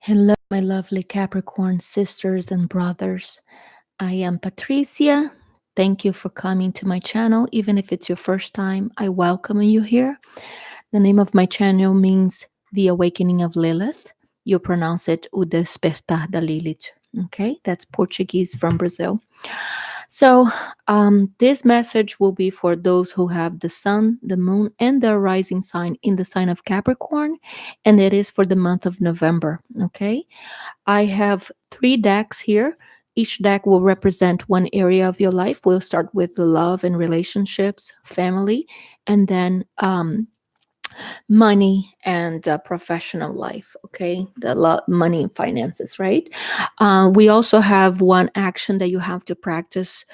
Hello, my lovely Capricorn sisters and brothers. I am Patricia. Thank you for coming to my channel. Even if it's your first time, I welcome you here. The name of my channel means the awakening of Lilith. You pronounce it o Despertar da Lilith. Okay, that's Portuguese from Brazil. So, this message will be for those who have the sun, the moon, and the rising sign in the sign of Capricorn, and it is for the month of November. Okay, I have 3 decks here. Each deck will represent one area of your life. We'll start with the love and relationships, family, and then money and professional life. Okay, money and finances, right? We also have one action that you have to practice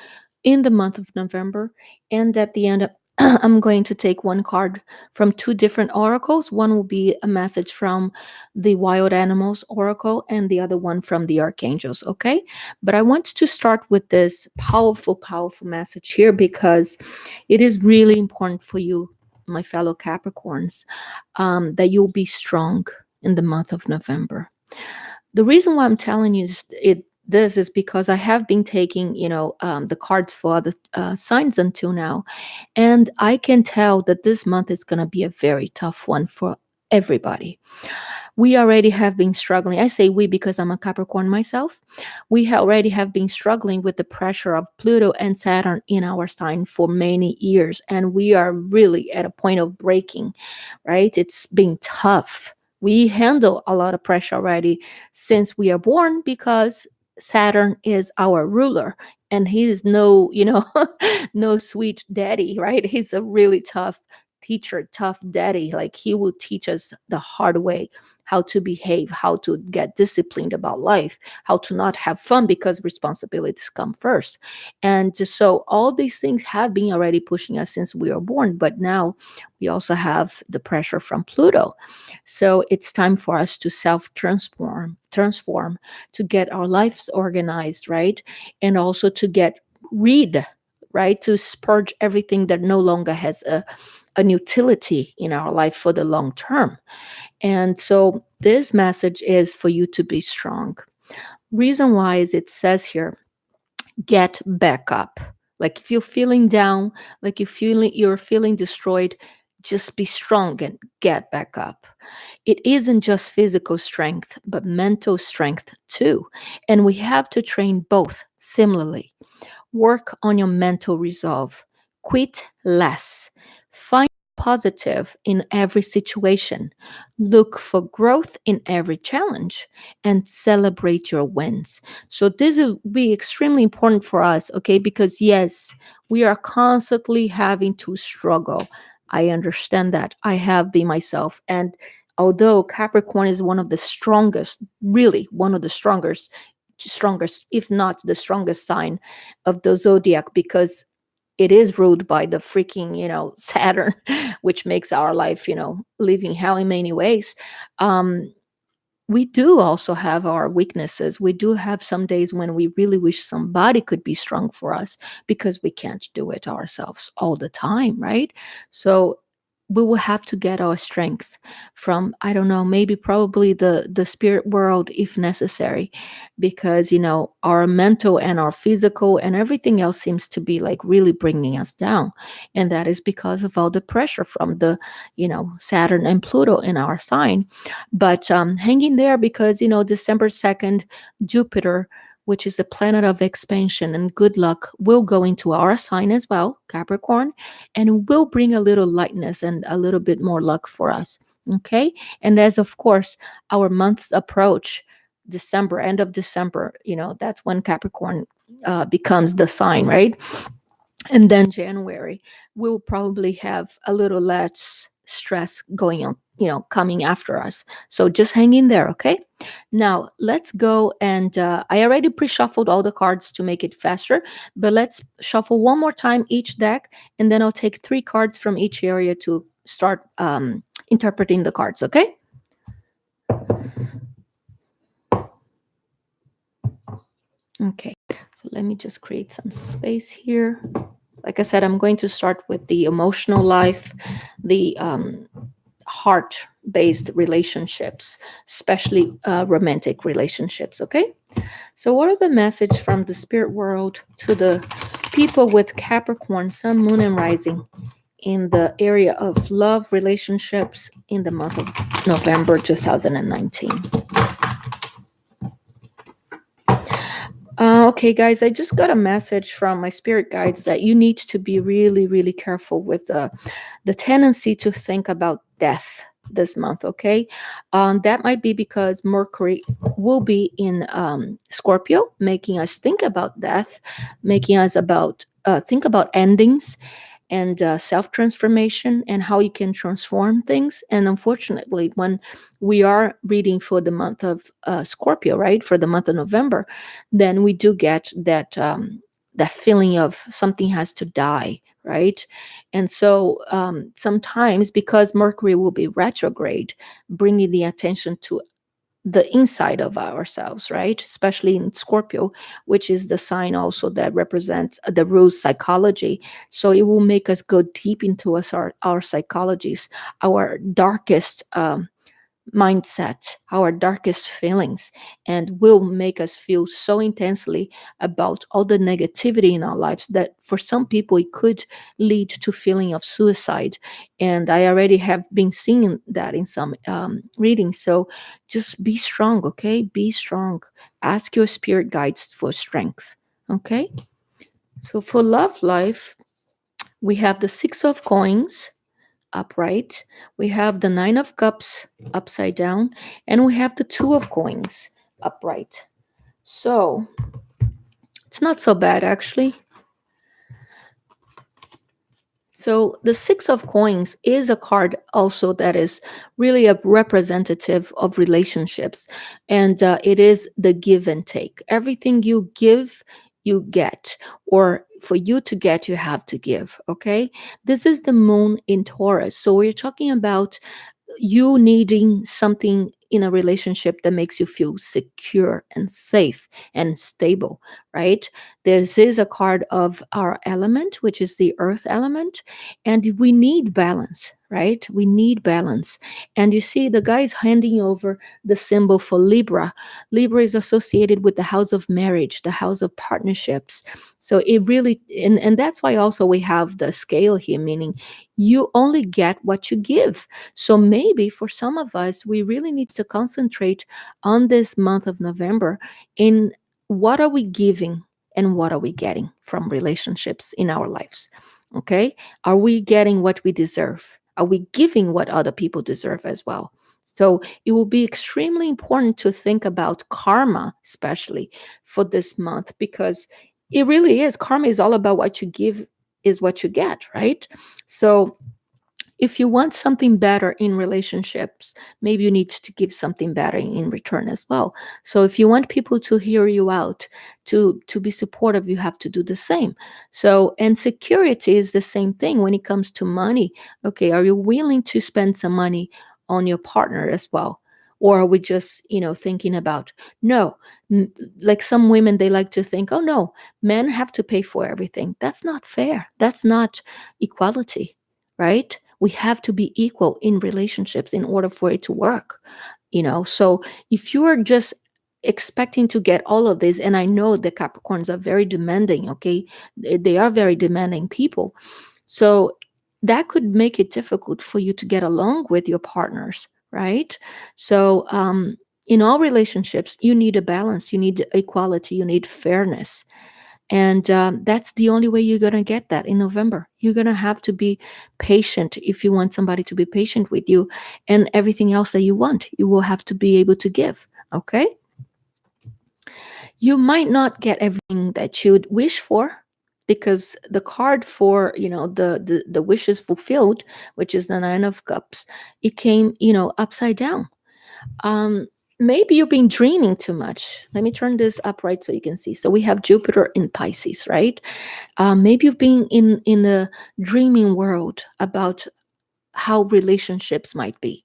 in the month of November. And at the end, I'm going to take one card from 2 different oracles. One will be a message from the Wild Animals Oracle, and the other one from the Archangels. Okay. But I want to start with this powerful, powerful message here because it is really important for you, my fellow Capricorns, that you'll be strong in the month of November. The reason why I'm telling you this is because I have been taking, the cards for the signs until now, and I can tell that this month is going to be a very tough one for everybody. We already have been struggling. I say we because I'm a Capricorn myself. We already have been struggling with the pressure of Pluto and Saturn in our sign for many years, and we are really at a point of breaking, right? It's been tough. We handle a lot of pressure already since we are born because Saturn is our ruler, and he is no, no sweet daddy, right? He's a really tough teacher, tough daddy. Like, he will teach us the hard way how to behave, how to get disciplined about life, how to not have fun because responsibilities come first. And so all these things have been already pushing us since we were born, but now we also have the pressure from Pluto. So it's time for us to transform, to get our lives organized, right? And also to get rid, right? To purge everything that no longer has an utility in our life for the long term. And so this message is for you to be strong. Reason why is it says here, get back up. Like, if you're feeling down, like you're feeling destroyed, just be strong and get back up. It isn't just physical strength, but mental strength too. And we have to train both similarly. Work on your mental resolve. Quit less. Find positive in every situation. Look for growth in every challenge and celebrate your wins. So this will be extremely important for us, okay? Because yes, we are constantly having to struggle. I understand that. I have been myself. And although Capricorn is one of the strongest, really one of the strongest, if not the strongest sign of the zodiac, because it is ruled by the freaking, Saturn, which makes our life, living hell in many ways. Um, we do also have our weaknesses. We do have some days when we really wish somebody could be strong for us because we can't do it ourselves all the time, right? So we will have to get our strength from, I don't know, maybe probably the spirit world if necessary, because our mental and our physical and everything else seems to be like really bringing us down, and that is because of all the pressure from the Saturn and Pluto in our sign. But hang in there, because December 2nd, Jupiter, which is the planet of expansion and good luck, will go into our sign as well, Capricorn, and will bring a little lightness and a little bit more luck for us. Okay. And as of course our months approach, December, end of December, that's when Capricorn becomes the sign, right? And then January, we'll probably have a little less stress going on, coming after us. So just hang in there, okay? Now let's go, and I already pre-shuffled all the cards to make it faster, but let's shuffle one more time each deck, and then I'll take 3 cards from each area to start interpreting the cards, okay? Okay, so let me just create some space here. Like I said, I'm going to start with the emotional life, the heart, based relationships, especially romantic relationships. Okay. So, what are the message from the spirit world to the people with Capricorn, Sun, Moon, and Rising in the area of love relationships in the month of November 2019? Okay, guys, I just got a message from my spirit guides that you need to be really, really careful with the tendency to think about death this month. Okay, that might be because Mercury will be in Scorpio, making us think about death, making us about think about endings and self transformation and how you can transform things. And unfortunately, when we are reading for the month of Scorpio, right, for the month of November, then we do get that feeling of something has to die, right? And so sometimes because Mercury will be retrograde, bringing the attention to the inside of ourselves, right? Especially in Scorpio, which is the sign also that represents the rose psychology. So it will make us go deep into us, our psychologies, our darkest mindset, our darkest feelings, and will make us feel so intensely about all the negativity in our lives that for some people it could lead to feeling of suicide. And I already have been seeing that in some readings. So just be strong, okay? Be strong. Ask your spirit guides for strength, okay? So for love life, we have the Six of Coins upright. We have the Nine of Cups upside down, and we have the Two of Coins upright. So it's not so bad, actually. So the Six of Coins is a card also that is really a representative of relationships, and it is the give and take. Everything you give, you get, or for you to get, you have to give. Okay, this is the Moon in Taurus, so we're talking about you needing something in a relationship that makes you feel secure and safe and stable, right? This is a card of our element, which is the earth element, and we need balance, right? We need balance. And you see, the guy is handing over the symbol for Libra. Libra is associated with the house of marriage, the house of partnerships. So it really, and that's why also we have the scale here, meaning you only get what you give. So maybe for some of us, we really need to concentrate on this month of November in what are we giving and what are we getting from relationships in our lives. Okay? Are we getting what we deserve? Are we giving what other people deserve as well? So it will be extremely important to think about karma, especially for this month, because it really is. Karma is all about what you give is what you get, right? So if you want something better in relationships, maybe you need to give something better in return as well. So if you want people to hear you out, to be supportive, you have to do the same. So, and security is the same thing when it comes to money. Okay, are you willing to spend some money on your partner as well? Or are we just, thinking about no, like some women, they like to think, oh no, men have to pay for everything. That's not fair. That's not equality, right? We have to be equal in relationships in order for it to work. So if you are just expecting to get all of this, and I know the Capricorns are very demanding, okay, they are very demanding people, so that could make it difficult for you to get along with your partners, right? So in all relationships, you need a balance, you need equality, you need fairness. And that's the only way you're going to get that in November. You're going to have to be patient if you want somebody to be patient with you, and everything else that you want, you will have to be able to give. Okay? You might not get everything that you'd wish for, because the card for the wishes fulfilled, which is the Nine of Cups, it came upside down. um Maybe you've been dreaming too much. Let me turn this up right so you can see. So we have Jupiter in Pisces, right? Maybe you've been in the dreaming world about how relationships might be,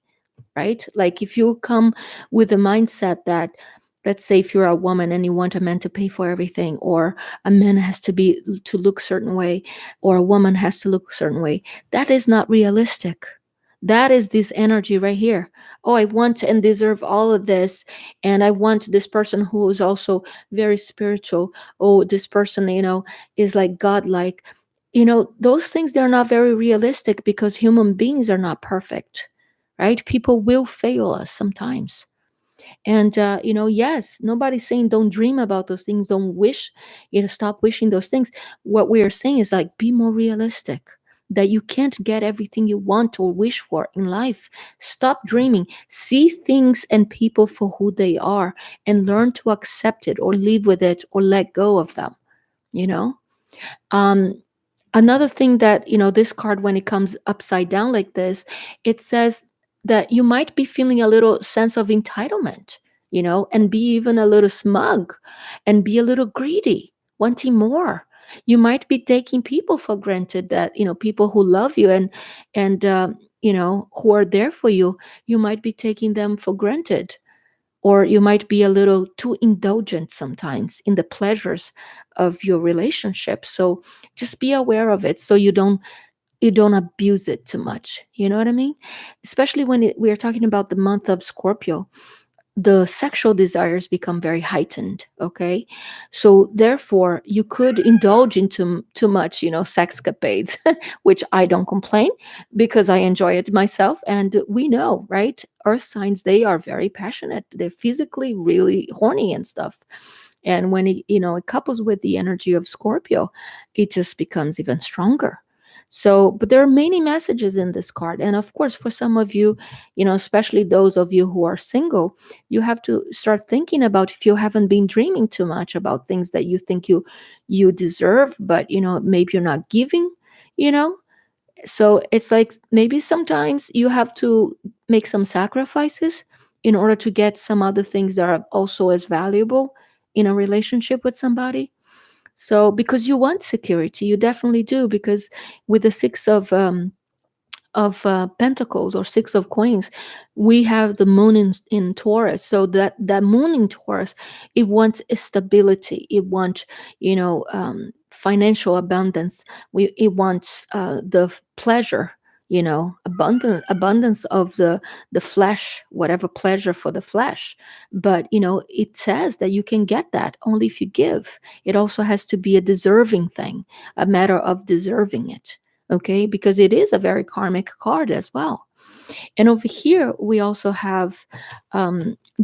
right? Like if you come with a mindset that, let's say if you're a woman and you want a man to pay for everything, or a man has to look certain way, or a woman has to look a certain way, that is not realistic. That is this energy right here. Oh, I want and deserve all of this. And I want this person who is also very spiritual. Oh, this person, is like godlike. Those things, they're not very realistic because human beings are not perfect, right? People will fail us sometimes. And yes, nobody's saying don't dream about those things, don't wish, stop wishing those things. What we are saying is like, be more realistic, that you can't get everything you want or wish for in life. Stop dreaming, see things and people for who they are, and learn to accept it or live with it or let go of them you know um Another thing that, this card, when it comes upside down like this, it says that you might be feeling a little sense of entitlement, and be even a little smug and be a little greedy, wanting more. You might be taking people for granted, that, people who love you and who are there for you, you might be taking them for granted, or you might be a little too indulgent sometimes in the pleasures of your relationship. So just be aware of it, so you don't abuse it too much. You know what I mean? Especially when we are talking about the month of Scorpio, the sexual desires become very heightened. Okay, so therefore you could indulge into too much, sexcapades, which I don't complain, because I enjoy it myself. And we know, right, earth signs, they are very passionate, they're physically really horny and stuff. And when it couples with the energy of Scorpio, it just becomes even stronger. So, but there are many messages in this card. And of course, for some of you, especially those of you who are single, you have to start thinking about, if you haven't been dreaming too much about things that you think you deserve, but maybe you're not giving. you know so it's like, maybe sometimes you have to make some sacrifices in order to get some other things that are also as valuable in a relationship with somebody. So because you want security, you definitely do, because with the six of pentacles, or six of coins, we have the moon in Taurus. So that moon in Taurus, it wants stability, it wants, financial abundance. It wants the pleasure, abundance of the flesh, whatever pleasure for the flesh. But it says that you can get that only if you give. It also has to be a deserving thing, a matter of deserving it. Okay, because it is a very karmic card as well. And over here we also have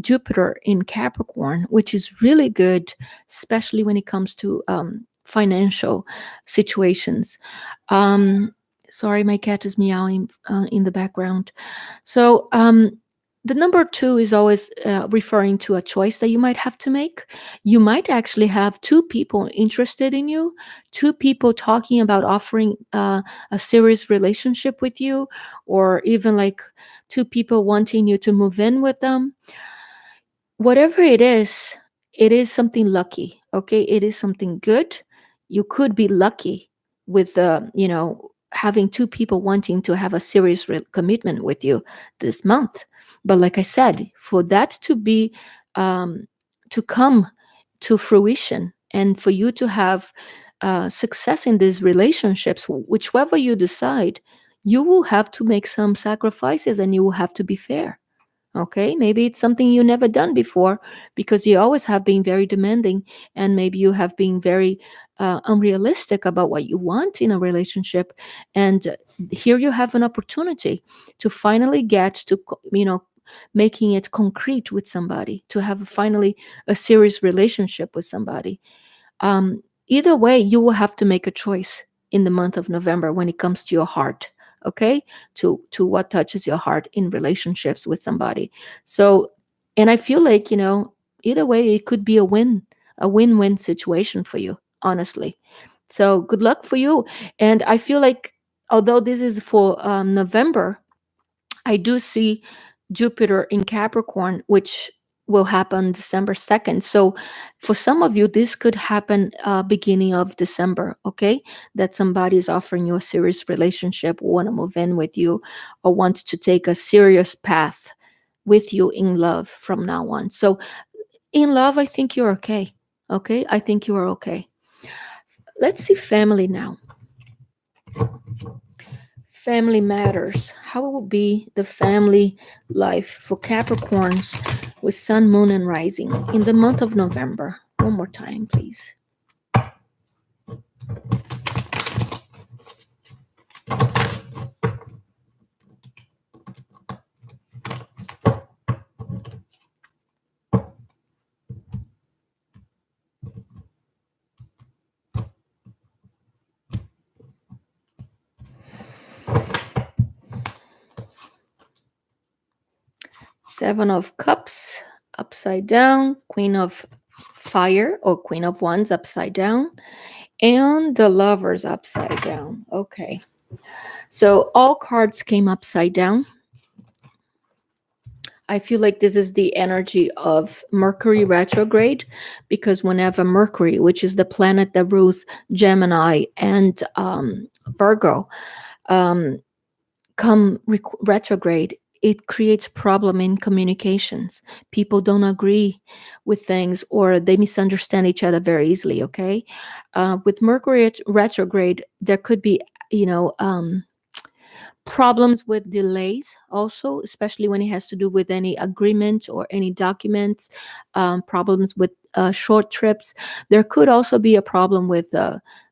Jupiter in Capricorn, which is really good, especially when it comes to financial situations. um Sorry, my cat is meowing in the background. So the number two is always referring to a choice that you might have to make. You might actually have two people interested in you, two people talking about offering a serious relationship with you, or even like two people wanting you to move in with them. Whatever it is something lucky. Okay, it is something good. You could be lucky with having two people wanting to have a serious commitment with you this month. But like I said, for that to be to come to fruition, and for you to have success in these relationships, whichever you decide, you will have to make some sacrifices, and you will have to be fair. Okay, maybe it's something you never done before, because you always have been very demanding, and maybe you have been very unrealistic about what you want in a relationship. And here you have an opportunity to finally get to, making it concrete with somebody, to have finally a serious relationship with somebody. Either way, you will have to make a choice in the month of November when it comes to your heart. Okay, to what touches your heart in relationships with somebody. So, and I feel like, either way, it could be a win-win situation for you, honestly. So good luck for you. And I feel like, although this is for November, I do see Jupiter in Capricorn, which will happen December 2nd. So for some of you, this could happen beginning of December, okay? That somebody is offering you a serious relationship, want to move in with you, or wants to take a serious path with you in love from now on. So in love, I think you're okay. Okay? I think you are okay. Let's see family now. Family matters. How will be the family life for Capricorns with Sun, Moon, and Rising in the month of November? One more time, please. Seven of Cups upside down, Queen of Fire or Queen of Wands upside down, and the Lovers upside down. Okay. So all cards came upside down. I feel like this is the energy of Mercury retrograde, because whenever Mercury, which is the planet that rules Gemini and Virgo, um, come retrograde, it creates problem in communications. People don't agree with things, or they misunderstand each other very easily. Okay, with Mercury retrograde, there could be, you know, problems with delays also, especially when it has to do with any agreement or any documents, problems with short trips. There could also be a problem with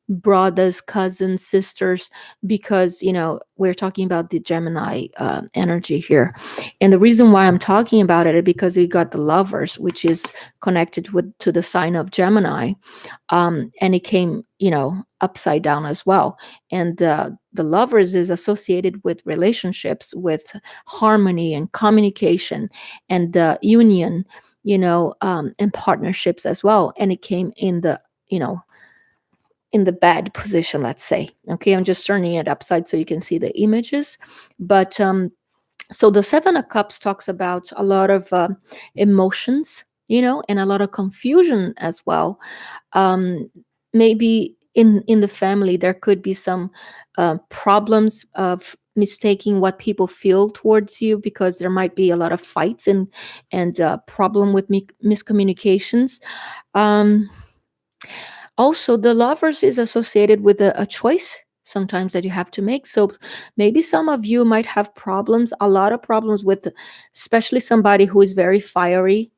brothers, cousins, sisters, because, you know, we're talking about the Gemini energy here. And the reason why I'm talking about it is because we got the Lovers, which is connected with to the sign of Gemini, and it came, you know, upside down as well. And the Lovers is associated with relationships, with harmony and communication and union, you know, and partnerships as well. And it came in the, you know, in the bad position, let's say. Okay, I'm just turning it upside so you can see the images. But so the Seven of Cups talks about a lot of emotions, you know, and a lot of confusion as well. Maybe in the family there could be some problems of mistaking what people feel towards you, because there might be a lot of fights and problem with miscommunications. um, Also, the Lovers is associated with a choice sometimes that you have to make. So maybe some of you might have problems, a lot of problems with, especially somebody who is very fiery,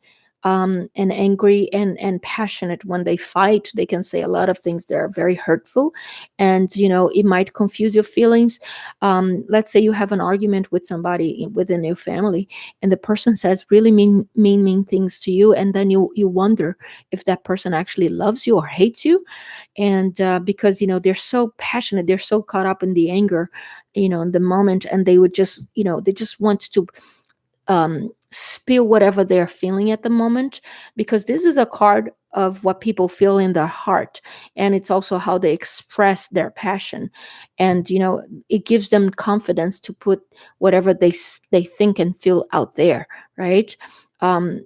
and angry and passionate. When they fight, they can say a lot of things that are very hurtful, and, you know, it might confuse your feelings. Let's say you have an argument with somebody within your family, and the person says really mean things to you, and then you wonder if that person actually loves you or hates you. And because, you know, they're so passionate, they're so caught up in the anger, you know, in the moment, and they would just, you know, they just want to spill whatever they're feeling at the moment, because this is a card of what people feel in their heart, and it's also how they express their passion. And, you know, it gives them confidence to put whatever they think and feel out there, right? um,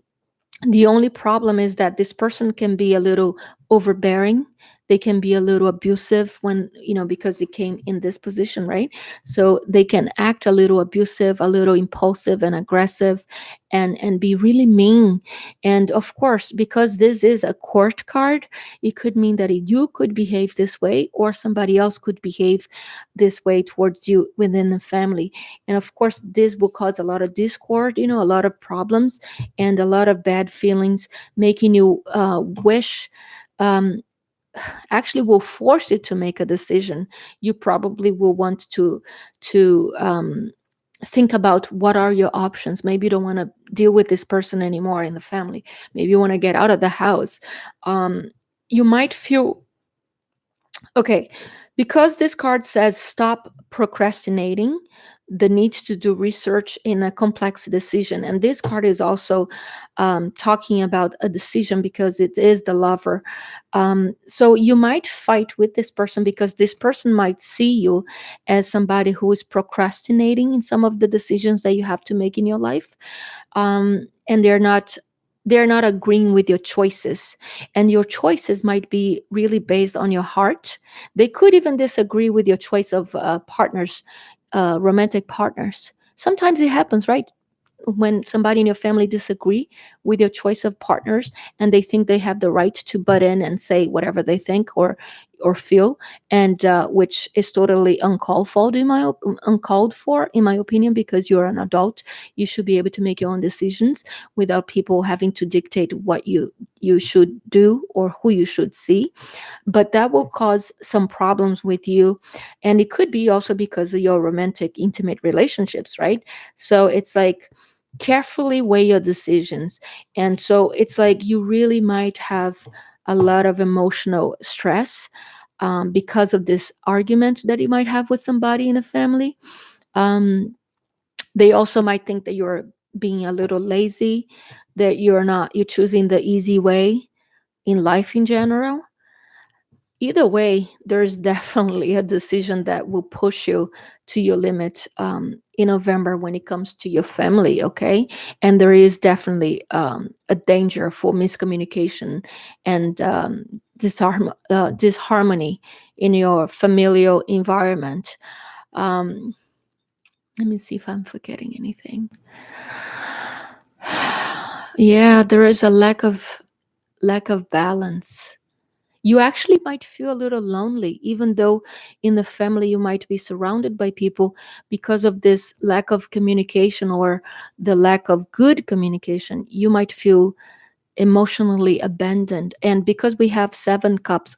the only problem is that this person can be a little overbearing. They can be a little abusive when, you know, because they came in this position, right? So they can act a little abusive, a little impulsive and aggressive, and be really mean. And of course, because this is a court card, it could mean that you could behave this way, or somebody else could behave this way towards you within the family. And of course, this will cause a lot of discord, you know, a lot of problems and a lot of bad feelings, making you wish, um, actually will force you to make a decision. You probably will want to think about what are your options. Maybe you don't want to deal with this person anymore in the family. Maybe you want to get out of the house. You might feel okay, because this card says stop procrastinating the need to do research in a complex decision. And this card is also talking about a decision, because it is the Lover. So you might fight with this person, because this person might see you as somebody who is procrastinating in some of the decisions that you have to make in your life. And they're not agreeing with your choices, and your choices might be really based on your heart. They could even disagree with your choice of partners, romantic partners. Sometimes it happens, right? When somebody in your family disagree with your choice of partners, and they think they have the right to butt in and say whatever they think, or feel, and which is totally uncalled for in my opinion, because you're an adult. You should be able to make your own decisions without people having to dictate what you should do or who you should see. But that will cause some problems with you, and it could be also because of your romantic intimate relationships, right? So it's like, carefully weigh your decisions. And so it's like you really might have a lot of emotional stress, because of this argument that you might have with somebody in the family. um, they also might think that you're being a little lazy, that you're choosing the easy way in life in general. Either way, there's definitely a decision that will push you to your limit, in November when it comes to your family, okay? And there is definitely a danger for miscommunication and disharmony in your familial environment. Um, Let me see if I'm forgetting anything. Yeah, there is a lack of balance. You actually might feel a little lonely, even though in the family you might be surrounded by people, because of this lack of communication or the lack of good communication. You might feel emotionally abandoned, and because we have 7 cups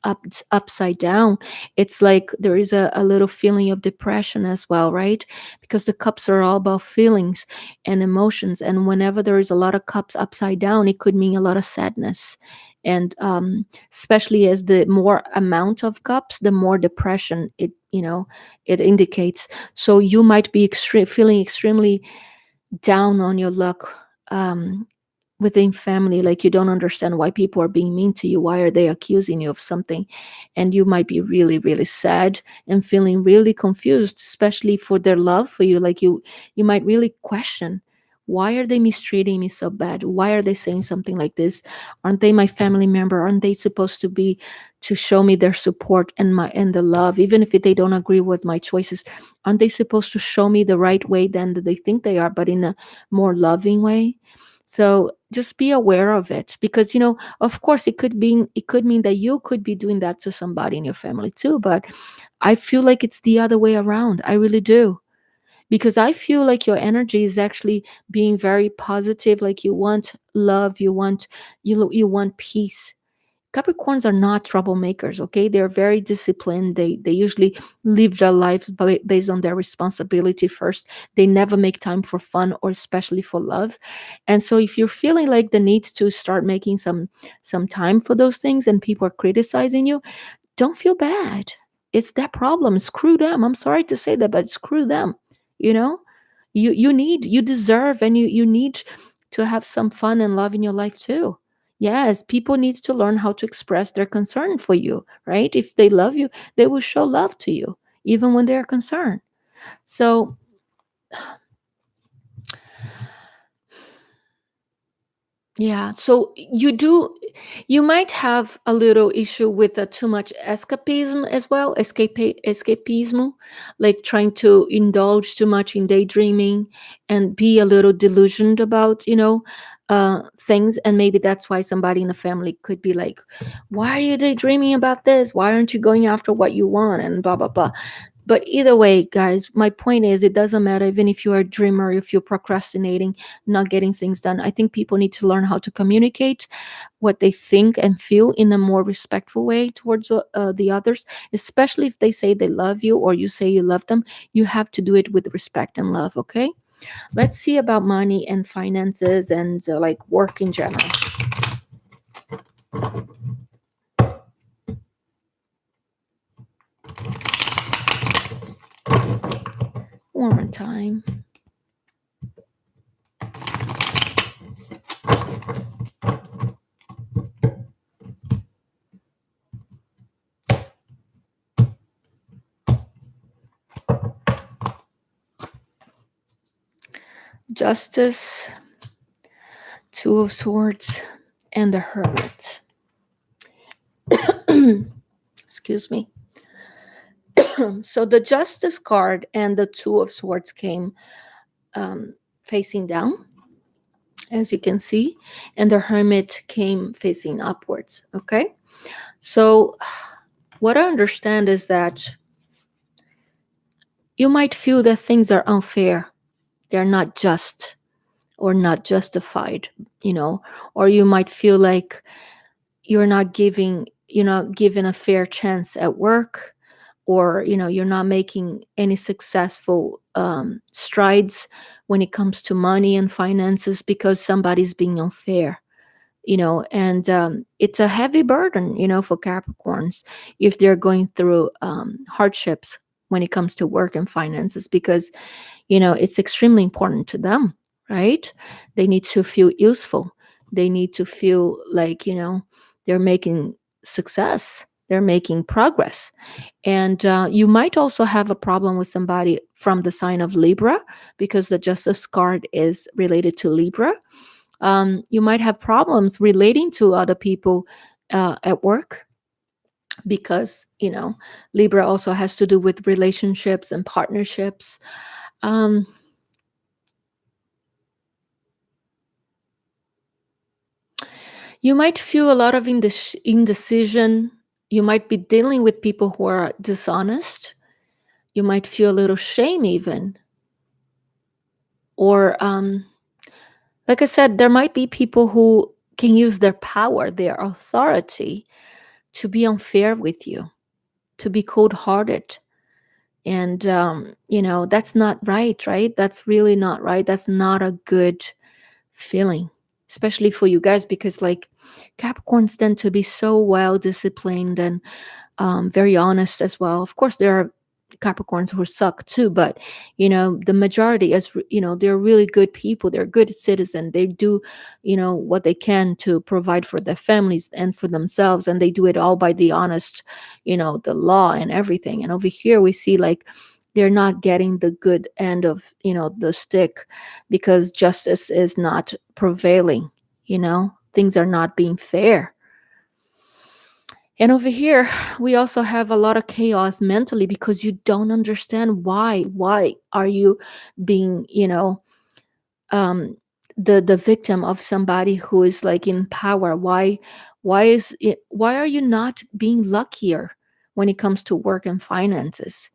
upside down, it's like there is a little feeling of depression as well, right? Because the cups are all about feelings and emotions, and whenever there is a lot of cups upside down, it could mean a lot of sadness. And especially as the more amount of cups, the more depression it indicates. So you might be feeling extremely down on your luck, um, within family, like you don't understand why people are being mean to you, why are they accusing you of something. And you might be really really sad and feeling really confused, especially for their love for you. Like you might really question, why are they mistreating me so bad? Why are they saying something like this? Aren't they my family member? Aren't they supposed to show me their support and the love, even if they don't agree with my choices? Aren't they supposed to show me the right way then, that they think they are, but in a more loving way? So just be aware of it, because of course it could mean that you could be doing that to somebody in your family too. But I feel like it's the other way around. I really do. Because I feel like your energy is actually being very positive, like you want love, you want peace. Capricorns are not troublemakers, okay? They're very disciplined. They usually live their lives based on their responsibility first. They never make time for fun or especially for love. And so if you're feeling like the need to start making some time for those things and people are criticizing you, don't feel bad. It's that problem. Screw them. I'm sorry to say that, but screw them. You know? You deserve, and you need to have some fun and love in your life too. Yes, people need to learn how to express their concern for you, right? If they love you, they will show love to you even when they are concerned. So yeah, so you might have a little issue with too much escapism as well, escapism, like trying to indulge too much in daydreaming and be a little delusioned about, things. And maybe that's why somebody in the family could be like, why are you daydreaming about this? Why aren't you going after what you want? And blah, blah, blah. But either way, guys, my point is, it doesn't matter even if you're a dreamer, if you're procrastinating, not getting things done. I think people need to learn how to communicate what they think and feel in a more respectful way towards the others, especially if they say they love you or you say you love them. You have to do it with respect and love, okay? Let's see about money and finances and like work in general. One more time. Justice, Two of Swords, and the Hermit. Excuse me. So the Justice card and the Two of Swords came facing down, as you can see, and the Hermit came facing upwards. Okay, so what I understand is that you might feel that things are unfair, they're not just or not justified, you know, or you might feel like you're not given a fair chance at work, or you're not making any successful strides when it comes to money and finances because somebody's being unfair, and it's a heavy burden, for Capricorns if they're going through hardships when it comes to work and finances, because it's extremely important to them, right? They need to feel useful, they need to feel like they're making success, they're making progress. And you might also have a problem with somebody from the sign of Libra, because the Justice card is related to Libra. You might have problems relating to other people at work, because Libra also has to do with relationships and partnerships. um, you might feel a lot of indecision. You might be dealing with people who are dishonest. You might feel a little shame even, or like I said, there might be people who can use their power, their authority, to be unfair with you, to be cold hearted. And, that's not right, right? That's really not right. That's not a good feeling, especially for you guys, because, like, Capricorns tend to be so well disciplined and very honest as well. Of course, there are Capricorns who suck too, but the majority is, they're really good people. They're good citizens. They do, what they can to provide for their families and for themselves, and they do it all by the honest, the law and everything. And over here, we see like they're not getting the good end of the stick, because justice is not prevailing. Things are not being fair. And over here, we also have a lot of chaos mentally, because you don't understand why. Why are you being, um, the victim of somebody who is like in power? Why are you not being luckier when it comes to work and finances,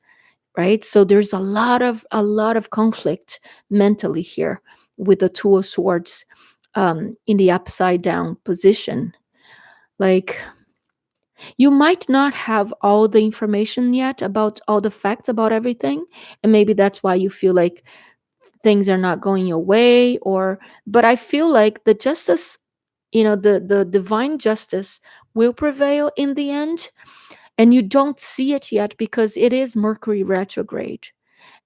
right? So there's a lot of conflict mentally here with the Two of Swords in the upside down position. Like, you might not have all the information yet about all the facts about everything, and maybe that's why you feel like things are not going your way. Or but I feel like the justice, the divine justice will prevail in the end, and you don't see it yet because it is Mercury retrograde.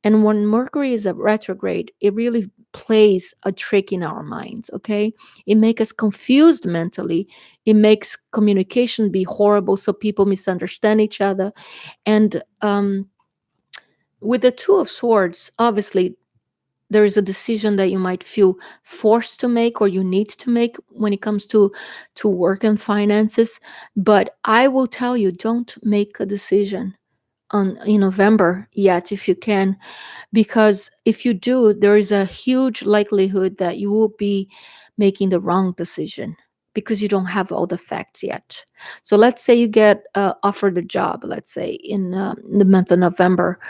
And when Mercury is at retrograde, it really plays a trick in our minds, okay? It makes us confused mentally. It makes communication be horrible, so people misunderstand each other. And with the Two of Swords, obviously, there is a decision that you might feel forced to make, or you need to make when it comes to work and finances. But I will tell you, don't make a decision in November yet if you can, because if you do, there is a huge likelihood that you will be making the wrong decision, because you don't have all the facts yet. So let's say you get offered a job, let's say in the month of November.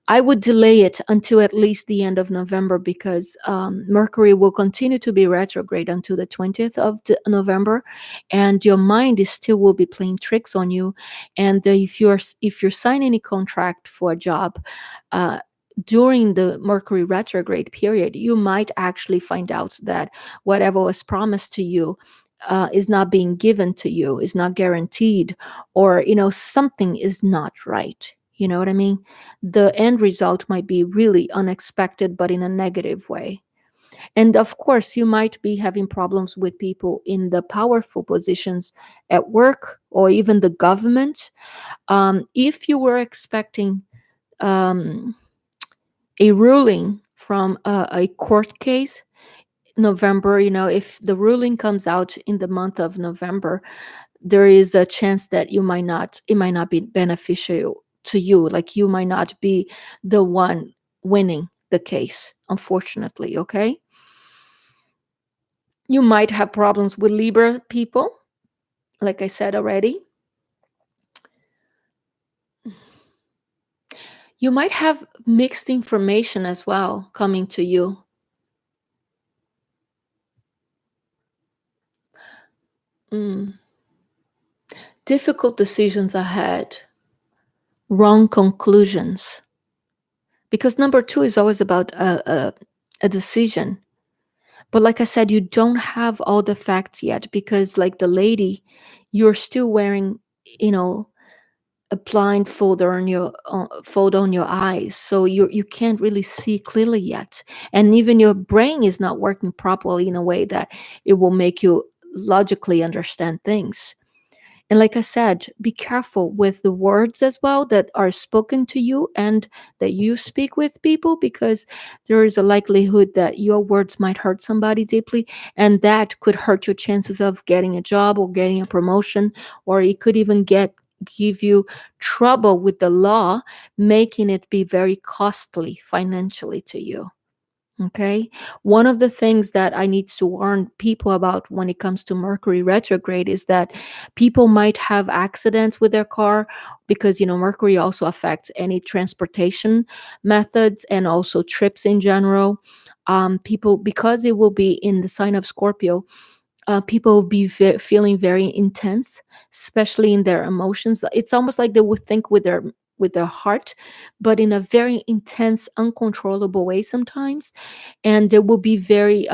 I would delay it until at least the end of November, because Mercury will continue to be retrograde until the 20th of November, and your mind is still will be playing tricks on you. And if you're signing any contract for a job uh, during the Mercury retrograde period, you might actually find out that whatever was promised to you is not being given to you, is not guaranteed, or something is not right. You know what I mean? The end result might be really unexpected, but in a negative way. And of course, you might be having problems with people in the powerful positions at work or even the government. If you were expecting um, a ruling from a court case, November, if the ruling comes out in the month of November, there is a chance that it might not be beneficial to you. Like, you might not be the one winning the case, unfortunately. Okay, you might have problems with Libra people, like I said already. You might have mixed information as well coming to you. Mm. Difficult decisions ahead, wrong conclusions. Because number two is always about a decision. But like I said, you don't have all the facts yet because, like the lady, you're still wearing, you know, a blindfold on your fold on your eyes, so you can't really see clearly yet, and even your brain is not working properly in a way that it will make you logically understand things. And like I said, be careful with the words as well that are spoken to you and that you speak with people, because there is a likelihood that your words might hurt somebody deeply, and that could hurt your chances of getting a job or getting a promotion, or it could even give you trouble with the law, making it be very costly financially to you. Okay. One of the things that I need to warn people about when it comes to Mercury retrograde is that people might have accidents with their car, because, Mercury also affects any transportation methods and also trips in general. People, because it will be in the sign of Scorpio, people will be feeling very intense, especially in their emotions. It's almost like they would think with their heart, but in a very intense, uncontrollable way sometimes. And they will be very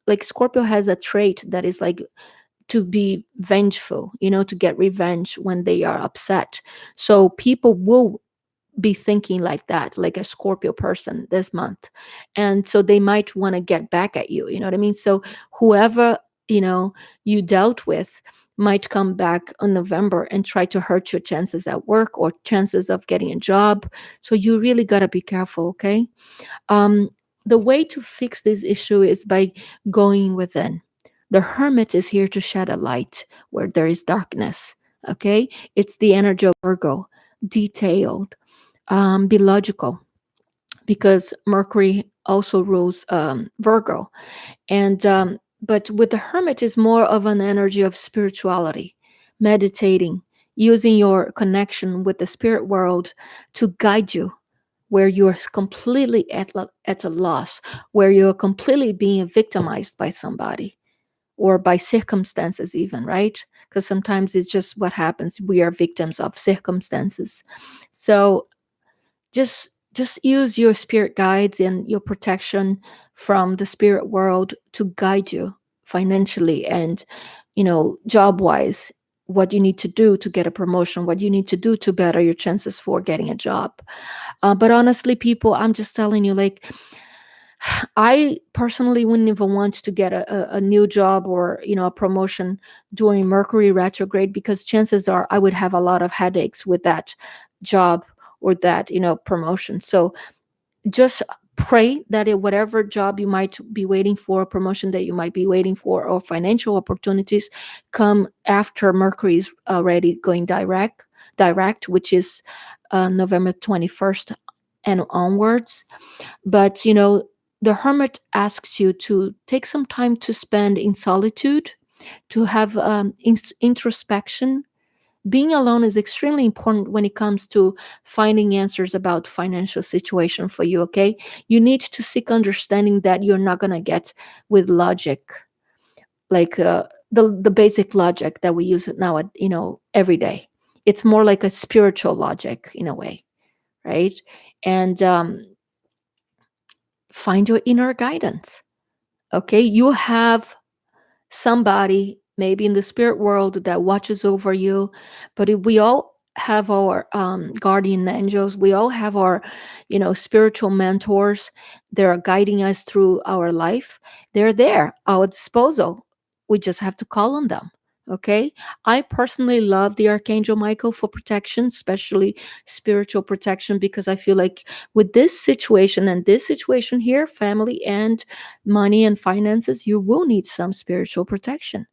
like Scorpio has a trait that is like to be vengeful, to get revenge when they are upset. So people will be thinking like that, like a Scorpio person this month. And so they might want to get back at you. You know what I mean? So whoever, you know, you dealt with might come back in November and try to hurt your chances at work or chances of getting a job. So you really got to be careful. Okay. Um, the way to fix this issue is by going within. The hermit is here to shed a light where there is darkness. Okay. It's the energy of Virgo, detailed, be logical, because Mercury also rules Virgo. And but with the hermit is more of an energy of spirituality, meditating, using your connection with the spirit world to guide you where you're completely at a loss, where you're completely being victimized by somebody or by circumstances, even, right? Because sometimes it's just what happens. We are victims of circumstances. So just use your spirit guides and your protection from the spirit world to guide you financially and, job wise, what you need to do to get a promotion, what you need to do to better your chances for getting a job. But honestly, people, I'm just telling you, like, I personally wouldn't even want to get a new job or, a promotion during Mercury retrograde, because chances are I would have a lot of headaches with that job or that, promotion. So just pray that whatever job you might be waiting for, promotion that you might be waiting for, or financial opportunities come after Mercury is already going direct, which is November 21st and onwards. But, the hermit asks you to take some time to spend in solitude, to have introspection. Being alone is extremely important when it comes to finding answers about financial situation for you. Okay, you need to seek understanding that you're not going to get with logic, like the basic logic that we use now at, every day. It's more like a spiritual logic in a way, right? And find your inner guidance. Okay, you have somebody maybe in the spirit world that watches over you, but if we all have our guardian angels, we all have our, spiritual mentors. They're guiding us through our life. They're there at our disposal. We just have to call on them. Okay, I personally love the Archangel Michael for protection, especially spiritual protection, because I feel like with this situation and this situation here, family and money and finances, you will need some spiritual protection,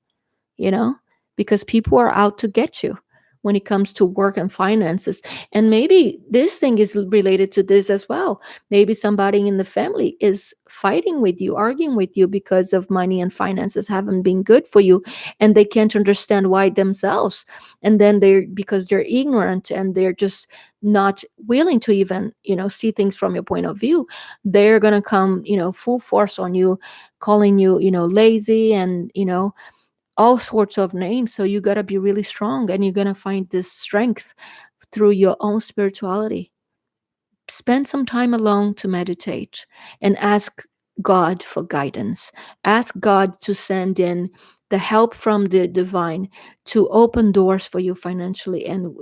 you know, because people are out to get you when it comes to work and finances. And maybe this thing is related to this as well. Maybe somebody in the family is fighting with you, arguing with you because of money and finances haven't been good for you, and they can't understand why themselves. And then because they're ignorant and they're just not willing to even, see things from your point of view, they're going to come, full force on you, calling you, lazy, and, all sorts of names. So you got to be really strong, and you're going to find this strength through your own spirituality. Spend some time alone to meditate and ask God for guidance. Ask God to send in the help from the divine to open doors for you financially and,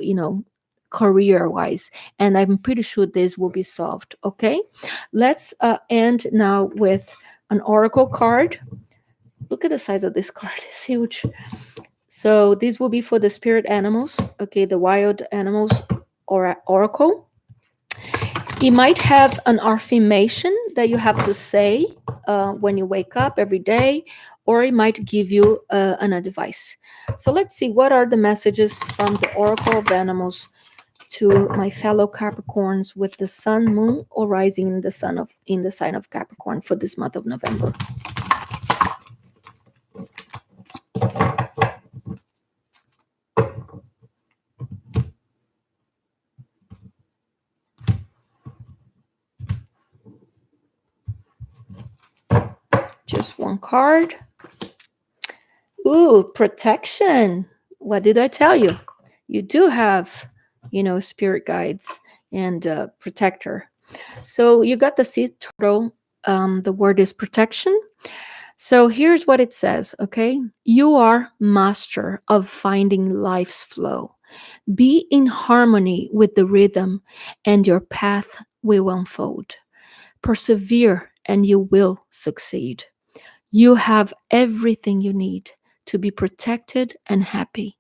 career wise. And I'm pretty sure this will be solved. Okay. Let's end now with an oracle card. Look at the size of this card, it's huge. So this will be for the spirit animals, okay, the wild animals oracle. It might have an affirmation that you have to say when you wake up every day, or it might give you an advice. So let's see, what are the messages from the oracle of animals to my fellow Capricorns with the sun, moon, or rising in the sign of Capricorn for this month of November? Just one card. Ooh, protection. What did I tell you? You do have, spirit guides and protector. So you got the sea turtle. The word is protection. So here's what it says, okay? You are master of finding life's flow. Be in harmony with the rhythm, and your path will unfold. Persevere, and you will succeed. You have everything you need to be protected and happy.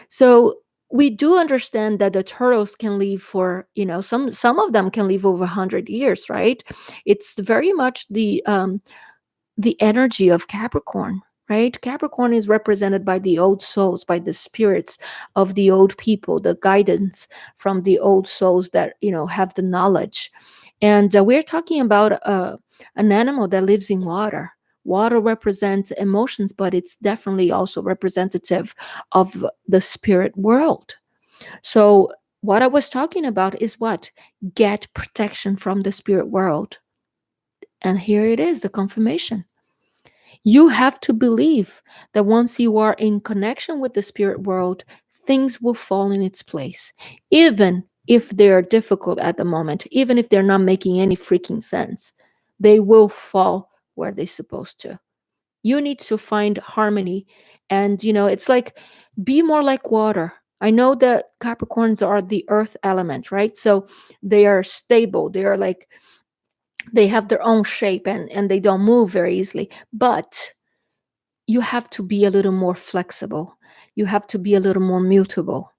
So we do understand that the turtles can live for, some of them can live over 100 years, right? It's very much the energy of Capricorn, right? Capricorn is represented by the old souls, by the spirits of the old people, the guidance from the old souls that, have the knowledge. And we're talking about an animal that lives in water. Water represents emotions, but it's definitely also representative of the spirit world. So what I was talking about is what? Get protection from the spirit world. And here it is, the confirmation. You have to believe that once you are in connection with the spirit world, things will fall in its place, even if they're difficult at the moment, even if they're not making any freaking sense. They will fall where they're supposed to. You need to find harmony. And, it's like, be more like water. I know that Capricorns are the earth element, right? So they are stable. They are like, they have their own shape, and they don't move very easily. But you have to be a little more flexible. You have to be a little more mutable,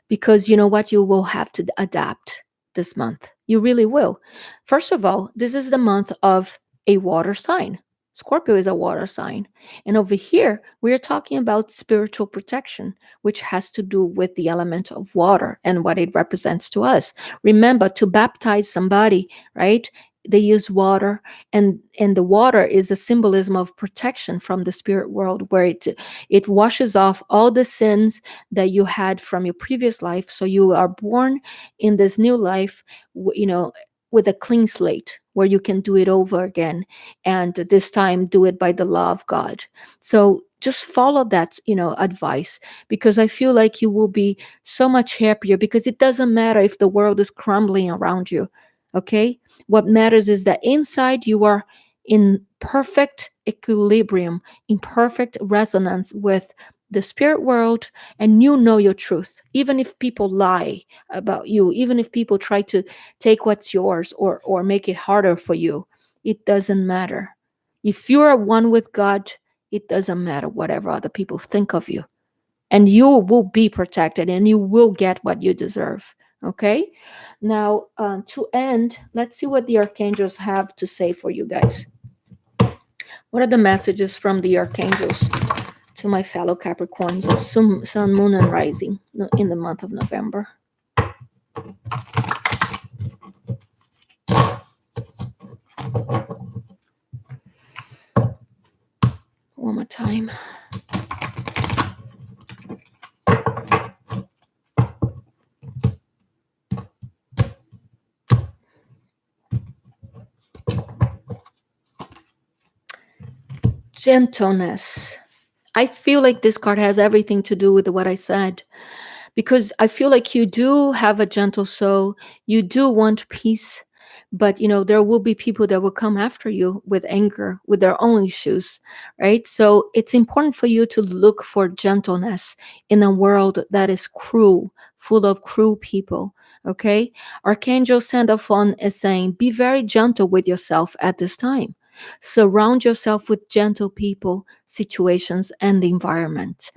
because you know what? You will have to adapt this month. You really will. First of all, this is the month of a water sign. Scorpio is a water sign. And over here, we are talking about spiritual protection, which has to do with the element of water and what it represents to us. Remember, to baptize somebody, right? They use water, and the water is a symbolism of protection from the spirit world, where it washes off all the sins that you had from your previous life, so you are born in this new life, with a clean slate, where you can do it over again, and this time do it by the law of God. So just follow that, advice, because I feel like you will be so much happier, because it doesn't matter if the world is crumbling around you. Okay, what matters is that inside you are in perfect equilibrium, in perfect resonance with the spirit world, and you know your truth. Even if people lie about you, even if people try to take what's yours, or make it harder for you, it doesn't matter. If you're one with God, it doesn't matter whatever other people think of you, and you will be protected, and you will get what you deserve. Okay, now to end, let's see what the archangels have to say for you guys. What are the messages from the archangels to my fellow Capricorns of Sun, Moon, and Rising in the month of November. One more time. Gentleness. I feel like this card has everything to do with what I said, because I feel like you do have a gentle soul. You do want peace, but there will be people that will come after you with anger, with their own issues, right? So it's important for you to look for gentleness in a world that is cruel, full of cruel people. Okay. Archangel Sandalphon is saying, be very gentle with yourself at this time. Surround yourself with gentle people, situations, and the environment.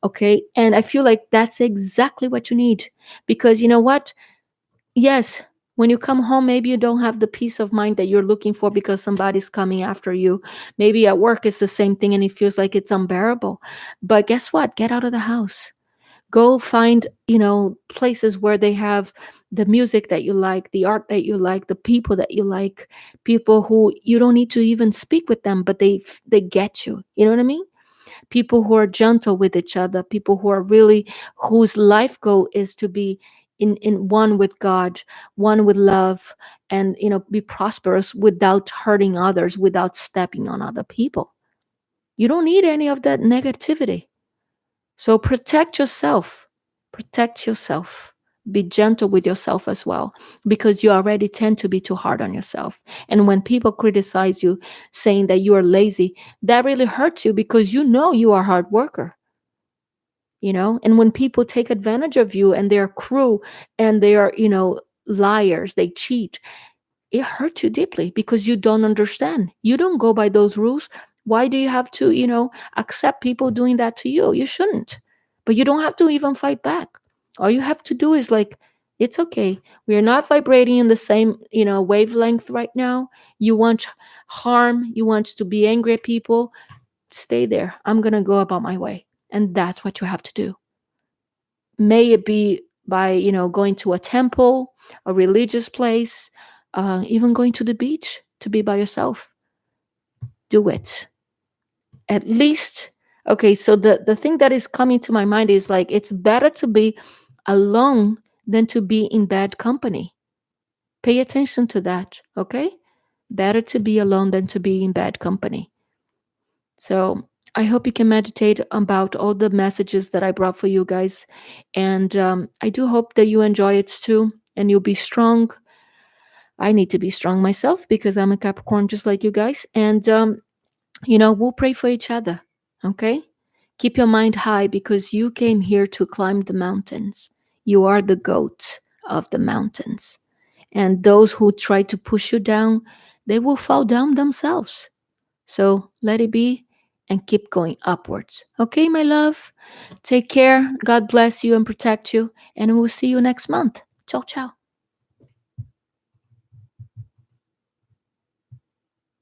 Okay. And I feel like that's exactly what you need, because you know what? Yes, when you come home, maybe you don't have the peace of mind that you're looking for because somebody's coming after you. Maybe at work it's the same thing and it feels like it's unbearable. But guess what? Get out of the house. Go find, places where they have the music that you like, the art that you like, the people that you like, people who you don't need to even speak with them, but they get you. You know what I mean? People who are gentle with each other, people who are really, whose life goal is to be in one with God, one with love, and be prosperous without hurting others, without stepping on other people. You don't need any of that negativity. So protect yourself. Protect yourself. Be gentle with yourself as well, because you already tend to be too hard on yourself. And when people criticize you, saying that you are lazy, that really hurts you, because you are a hard worker. And when people take advantage of you and they're cruel and they are, liars, they cheat, it hurts you deeply because you don't understand. You don't go by those rules. Why do you have to, accept people doing that to you? You shouldn't. But you don't have to even fight back. All you have to do is like, it's okay. We are not vibrating in the same, wavelength right now. You want harm. You want to be angry at people. Stay there. I'm going to go about my way. And that's what you have to do. May it be by, going to a temple, a religious place, even going to the beach to be by yourself. Do it. At least, okay, so the thing that is coming to my mind is like, it's better to be alone than to be in bad company. Pay attention to that, okay? Better to be alone than to be in bad company. So I hope you can meditate about all the messages that I brought for you guys. And I do hope that you enjoy it too, and you'll be strong. I need to be strong myself because I'm a Capricorn just like you guys. And, we'll pray for each other. Okay? Keep your mind high because you came here to climb the mountains. You are the goat of the mountains. And those who try to push you down, they will fall down themselves. So let it be and keep going upwards. Okay, my love? Take care. God bless you and protect you. And we'll see you next month. Ciao, ciao.